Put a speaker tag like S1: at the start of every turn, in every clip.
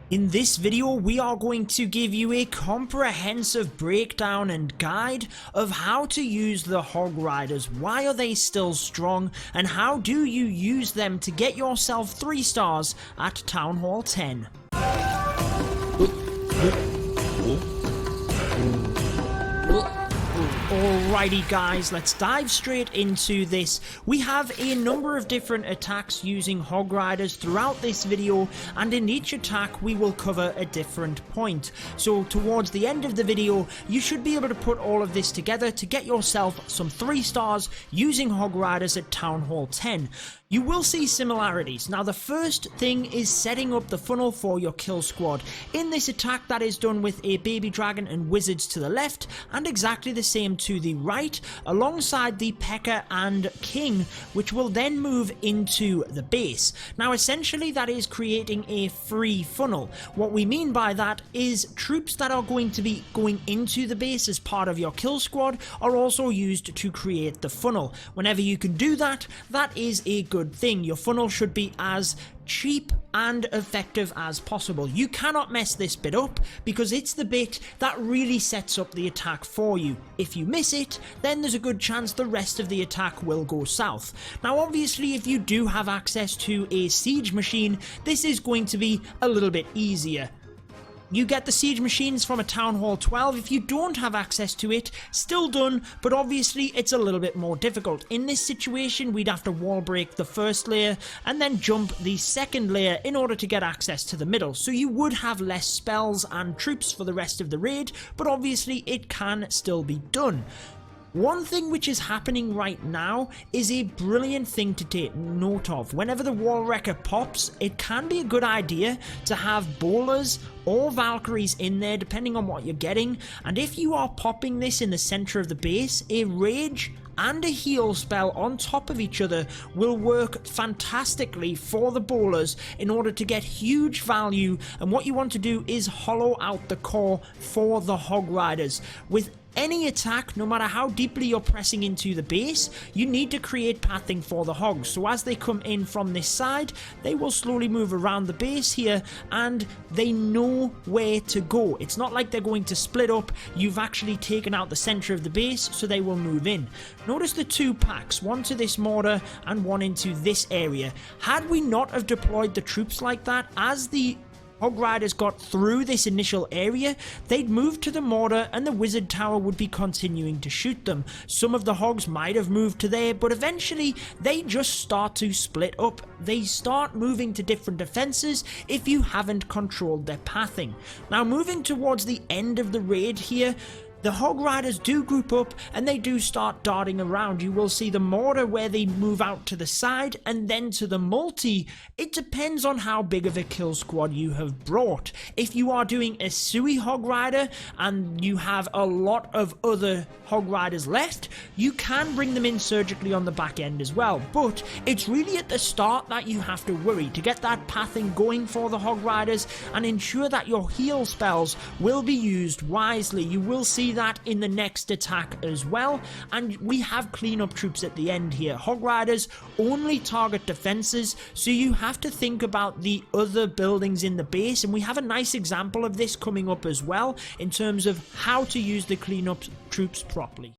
S1: In this video, we are going to give you a comprehensive breakdown and guide of how to use the Hog Riders, why are they still strong, and how do you use them to get yourself 3 stars at Town Hall 10. Alrighty guys, let's dive straight into this. We have a number of different attacks using Hog Riders throughout this video, and in each attack we will cover a different point. So towards the end of the video, you should be able to put all of this together to get yourself some 3 stars using Hog Riders at Town Hall 10. You will see similarities. Now the first thing is setting up the funnel for your kill squad. In this attack, that is done with a baby dragon and wizards to the left and exactly the same to the right, alongside the P.E.K.K.A. and King, which will then move into the base. Now essentially that is creating a free funnel. What we mean by that is troops that are going to be going into the base as part of your kill squad are also used to create the funnel. Whenever you can do that, that is a good thing. Your funnel should be as cheap and effective as possible. You cannot mess this bit up because it's the bit that really sets up the attack for you. If you miss it, then there's a good chance the rest of the attack will go south. Now obviously if you do have access to a siege machine, this is going to be a little bit easier. You get the siege machines from a Town Hall 12. If you don't have access to it, still done, but obviously it's a little bit more difficult. In this situation, we'd have to wall break the first layer and then jump the second layer in order to get access to the middle. So you would have less spells and troops for the rest of the raid, but obviously it can still be done. One thing which is happening right now is a brilliant thing to take note of. Whenever the wall wrecker pops, it can be a good idea to have bowlers or Valkyries in there depending on what you're getting, and if you are popping this in the center of the base, a rage and a heal spell on top of each other will work fantastically for the bowlers in order to get huge value. And what you want to do is hollow out the core for the Hog Riders. With any attack, no matter how deeply you're pressing into the base, you need to create pathing for the hogs. So as they come in from this side, they will slowly move around the base here and they know where to go. It's not like they're going to split up. You've actually taken out the center of the base, so they will move in. Notice the 2 packs, one to this mortar and one into this area. Had we not have deployed the troops like that, as the Hog Riders got through this initial area, they'd move to the mortar and the wizard tower would be continuing to shoot them. Some of the hogs might have moved to there, but eventually they just start to split up. They start moving to different defenses if you haven't controlled their pathing. Now moving towards the end of the raid here, the Hog Riders do group up and they do start darting around. You will see the mortar where they move out to the side and then to the multi. It depends on how big of a kill squad you have brought. If you are doing a Sui Hog Rider and you have a lot of other Hog Riders left, you can bring them in surgically on the back end as well. But it's really at the start that you have to worry to get that pathing going for the Hog Riders and ensure that your heal spells will be used wisely. You will see that in the next attack as well, and we have cleanup troops at the end here. Hog Riders only target defenses, so you have to think about the other buildings in the base, and we have a nice example of this coming up as well in terms of how to use the cleanup troops properly.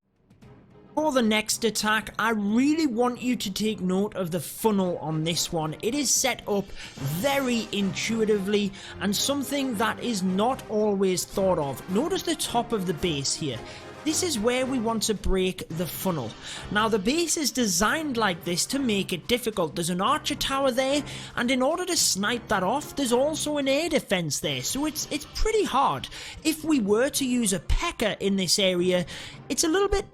S1: For the next attack, I really want you to take note of the funnel on this one. It is set up very intuitively and something that is not always thought of. Notice the top of the base here. This is where we want to break the funnel. Now the base is designed like this to make it difficult. There's an archer tower there, and in order to snipe that off, there's also an air defense there, so it's pretty hard. If we were to use a P.E.K.K.A. in this area, it's a little bit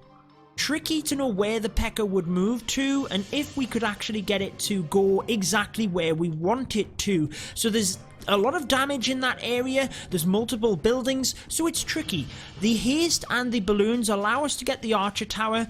S1: tricky to know where the P.E.K.K.A. would move to and if we could actually get it to go exactly where we want it to. So there's a lot of damage in that area, there's multiple buildings, so it's tricky. The haste and the balloons allow us to get the archer tower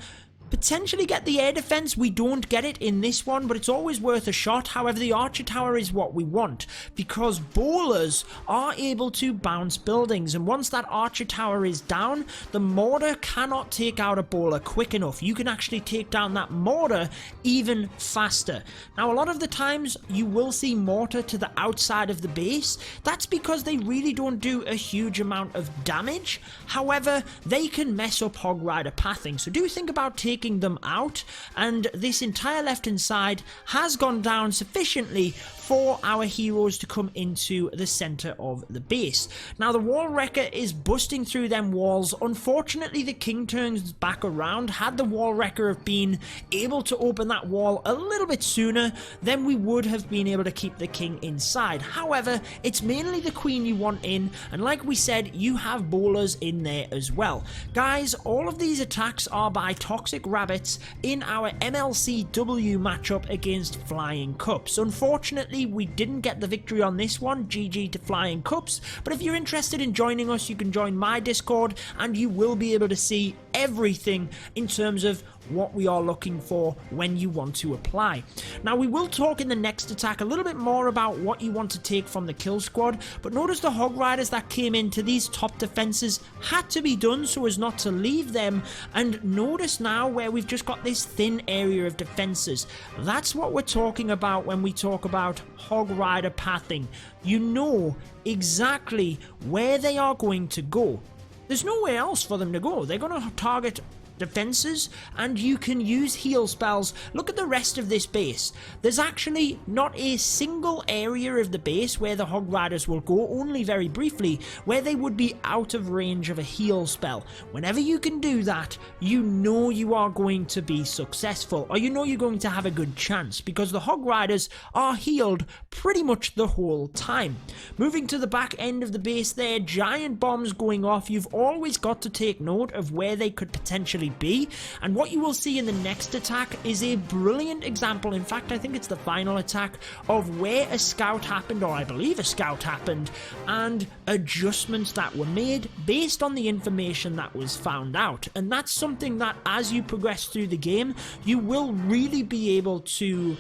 S1: potentially get the air defense. We don't get it in this one, but it's always worth a shot. However, the archer tower is what we want, because bowlers are able to bounce buildings, and once that archer tower is down, the mortar cannot take out a bowler quick enough. You can actually take down that mortar even faster. Now, a lot of the times you will see mortar to the outside of the base. That's because they really don't do a huge amount of damage. However, they can mess up Hog Rider pathing, so do think about taking them out, and this entire left hand side has gone down sufficiently for our heroes to come into the center of the base. Now, the wall wrecker is busting through them walls. Unfortunately, the king turns back around. Had the wall wrecker have been able to open that wall a little bit sooner, then we would have been able to keep the king inside. However, it's mainly the queen you want in, and like we said, you have bowlers in there as well. Guys, all of these attacks are by Toxic Rabbits in our MLCW matchup against Flying Cups. Unfortunately, we didn't get the victory on this one. GG to Flying Cups. But if you're interested in joining us, you can join my Discord, and you will be able to see everything in terms of what we are looking for when you want to apply. Now, we will talk in the next attack a little bit more about what you want to take from the kill squad, but notice the Hog Riders that came into these top defenses had to be done so as not to leave them, and notice now where we've just got this thin area of defenses. That's what we're talking about when we talk about Hog Rider pathing. You know exactly where they are going to go. There's nowhere else for them to go. They're going to target defenses, and you can use heal spells. Look at the rest of this base. There's actually not a single area of the base where the Hog Riders will go, only very briefly, where they would be out of range of a heal spell. Whenever you can do that, you know you are going to be successful, or you know you're going to have a good chance, because the Hog Riders are healed pretty much the whole time. Moving to the back end of the base there, giant bombs going off. You've always got to take note of where they could potentially be, and what you will see in the next attack is a brilliant example. In fact, I think it's the final attack of where a scout happened, or I believe a scout happened, and adjustments that were made based on the information that was found out. And that's something that as you progress through the game, you will really be able to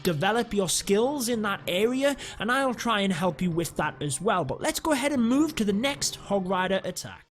S1: develop your skills in that area, and I'll try and help you with that as well. But let's go ahead and move to the next Hog Rider attack.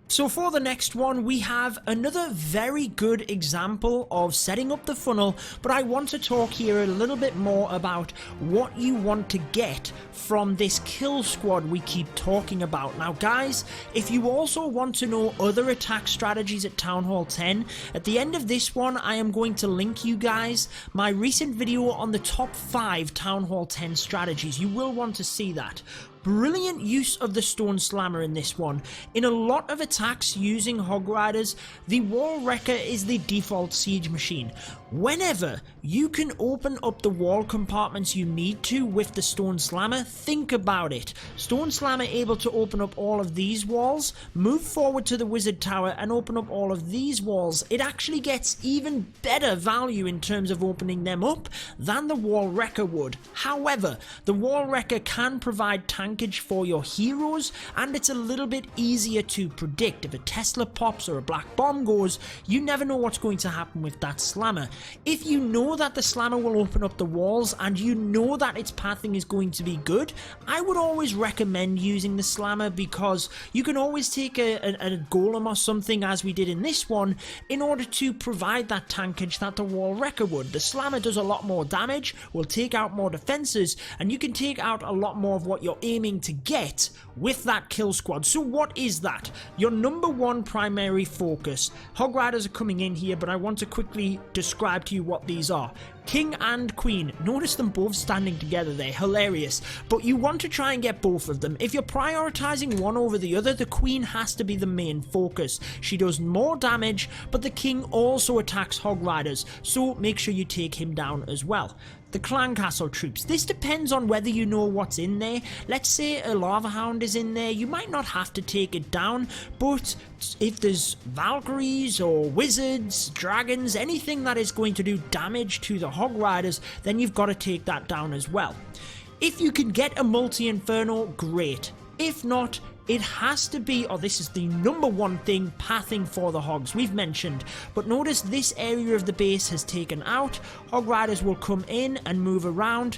S1: So for the next one, we have another very good example of setting up the funnel, but I want to talk here a little bit more about what you want to get from this kill squad we keep talking about. Now guys, if you also want to know other attack strategies at Town Hall 10, at the end of this one I am going to link you guys my recent video on the top 5 Town Hall 10 strategies. You will want to see that. Brilliant use of the Stone Slammer in this one. In a lot of attacks using Hog Riders, the Wall Wrecker is the default siege machine. Whenever you can open up the wall compartments you need to with the Stone Slammer, think about it. Stone Slammer able to open up all of these walls, move forward to the Wizard Tower and open up all of these walls. It actually gets even better value in terms of opening them up than the Wall Wrecker would. However, the Wall Wrecker can provide tankage for your heroes, and it's a little bit easier to predict. If a Tesla pops or a black bomb goes, you never know what's going to happen with that slammer. If you know that the slammer will open up the walls and you know that its pathing is going to be good, I would always recommend using the slammer, because you can always take a golem or something, as we did in this one, in order to provide that tankage that the Wall Wrecker would. The slammer does a lot more damage, will take out more defenses, and you can take out a lot more of what you're aiming to get with that kill squad. So what is that? Your number one primary focus. Hog Riders are coming in here, but I want to quickly describe to you what these are. King and Queen. Notice them both standing together there. Hilarious. But you want to try and get both of them. If you're prioritizing one over the other, the Queen has to be the main focus. She does more damage, but the King also attacks Hog Riders, so make sure you take him down as well. The Clan Castle troops. This depends on whether you know what's in there. Let's say a Lava Hound is in there. You might not have to take it down, but if there's Valkyries or Wizards, Dragons, anything that is going to do damage to the Hog Riders, then you've got to take that down as well. If you can get a Multi-Inferno, great. If not, it has to be, or this is the number one thing, pathing for the hogs we've mentioned. But notice this area of the base has taken out. Hog riders will come in and move around,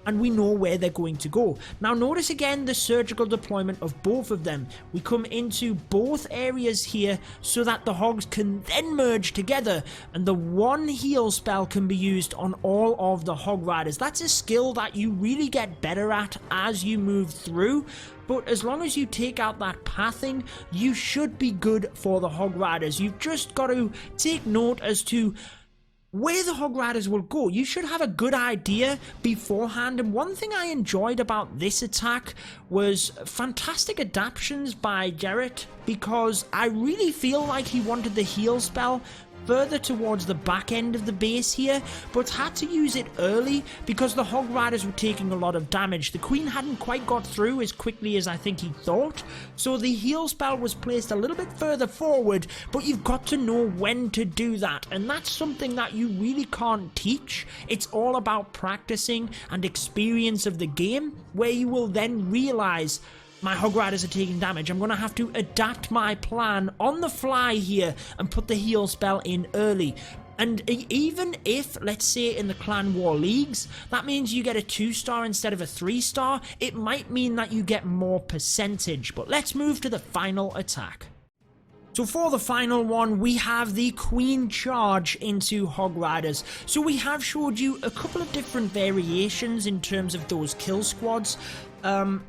S1: and we know where they're going to go. Now notice again the surgical deployment of both of them. We come into both areas here so that the hogs can then merge together, and the one heal spell can be used on all of the hog riders. That's a skill that you really get better at as you move through, but as long as you take out that pathing, you should be good for the hog riders. You've just got to take note as to where the hog riders will go. You should have a good idea beforehand, and one thing I enjoyed about this attack was fantastic adaptations by Jarrett, because I really feel like he wanted the heal spell further towards the back end of the base here, but had to use it early because the hog riders were taking a lot of damage. The queen hadn't quite got through as quickly as I think he thought, so the heal spell was placed a little bit further forward, but you've got to know when to do that, and that's something that you really can't teach. It's all about practicing and experience of the game, where you will then realize, my hog riders are taking damage, I'm going to have to adapt my plan on the fly here and put the heal spell in early. And even if, let's say in the clan war leagues, that means you get a 2-star instead of a 3-star, it might mean that you get more percentage. But let's move to the final attack. So for the final one, we have the Queen Charge into Hog Riders. So we have showed you a couple of different variations in terms of those kill squads.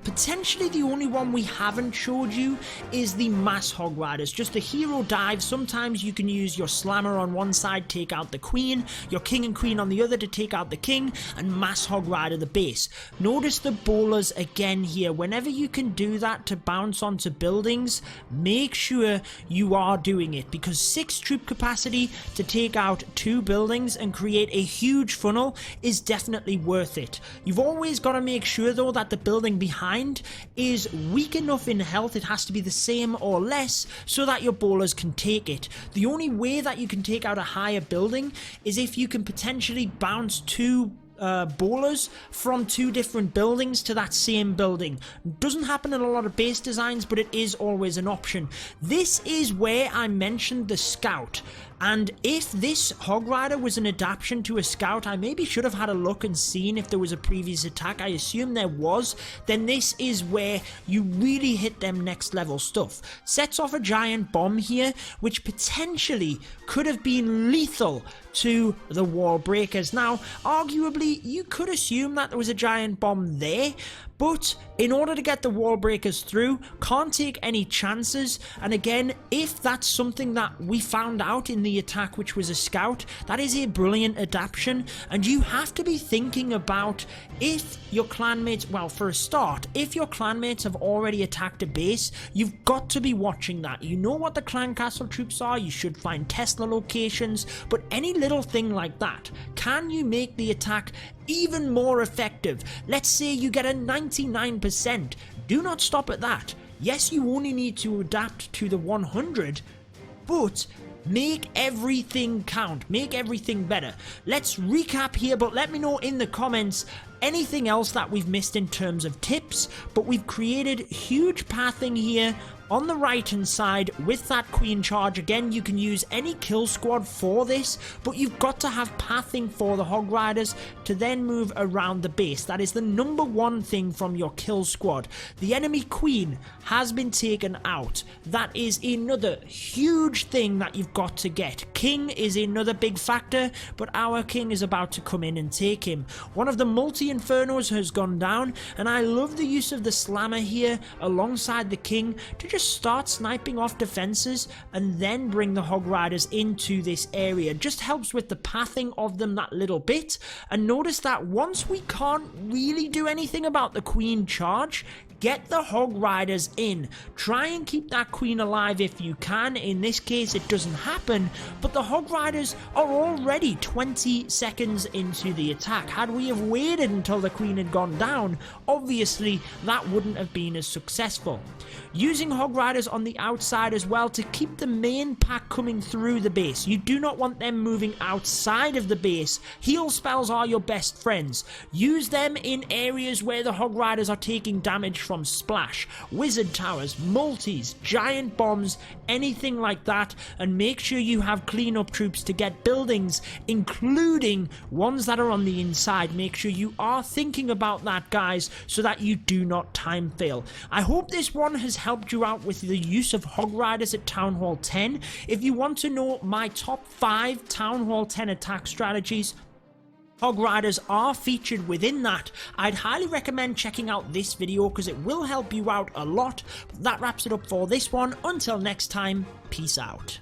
S1: Potentially the only one we haven't showed you is the mass hog riders, just the hero dive. Sometimes you can use your slammer on one side, take out the queen, your king and queen on the other to take out the king, and mass hog rider the base. Notice the bowlers again here. Whenever you can do that to bounce onto buildings, make sure you are doing it, because 6 troop capacity to take out 2 buildings and create a huge funnel is definitely worth it. You've always got to make sure though that the building behind is weak enough in health. It has to be the same or less so that your bowlers can take it. The only way that you can take out a higher building is if you can potentially bounce 2 bowlers from 2 different buildings to that same building. Doesn't happen in a lot of base designs, but it is always an option. This is where I mentioned the scout. And if this hog rider was an adaptation to a scout, I maybe should have had a look and seen if there was a previous attack. I assume there was. Then this is where you really hit them next level stuff. Sets off a giant bomb here, which potentially could have been lethal to the wall breakers. Now, arguably, you could assume that there was a giant bomb there, but in order to get the wall breakers through, can't take any chances. And again, if that's something that we found out in the attack, which was a scout, that is a brilliant adaptation. And you have to be thinking about if your clanmates, well, for a start, if your clanmates have already attacked a base, you've got to be watching that. You know what the clan castle troops are, you should find Tesla locations, but any little thing like that, can you make the attack even more effective? Let's say you get a 99%. Do not stop at that. Yes, you only need to adapt to the 100, but make everything count. Make everything better. Let's recap here, but let me know in the comments anything else that we've missed in terms of tips. But we've created huge pathing here on the right hand side with that queen charge. Again, you can use any kill squad for this, but you've got to have pathing for the hog riders to then move around the base. That is the number one thing from your kill squad. The enemy queen has been taken out. That is another huge thing that you've got to get. King is another big factor, but our king is about to come in and take him. One of the multi-infernos has gone down, and I love the use of the slammer here alongside the king to just start sniping off defenses and then bring the hog riders into this area. Just helps with the pathing of them that little bit. And notice that once we can't really do anything about the queen charge, get the hog riders in. Try and keep that queen alive if you can. In this case, it doesn't happen, but the hog riders are already 20 seconds into the attack. Had we have waited until the queen had gone down, obviously that wouldn't have been as successful. Using hog riders on the outside as well to keep the main pack coming through the base. You do not want them moving outside of the base. Heal spells are your best friends. Use them in areas where the hog riders are taking damage from splash, wizard towers, multis, giant bombs, anything like that, and make sure you have cleanup troops to get buildings, including ones that are on the inside. Make sure you are thinking about that, guys, so that you do not time fail. I hope this one has helped you out with the use of Hog Riders at Town Hall 10. If you want to know my top 5 Town Hall 10 attack strategies, Hog Riders are featured within that. I'd highly recommend checking out this video because it will help you out a lot. But that wraps it up for this one. Until next time, peace out.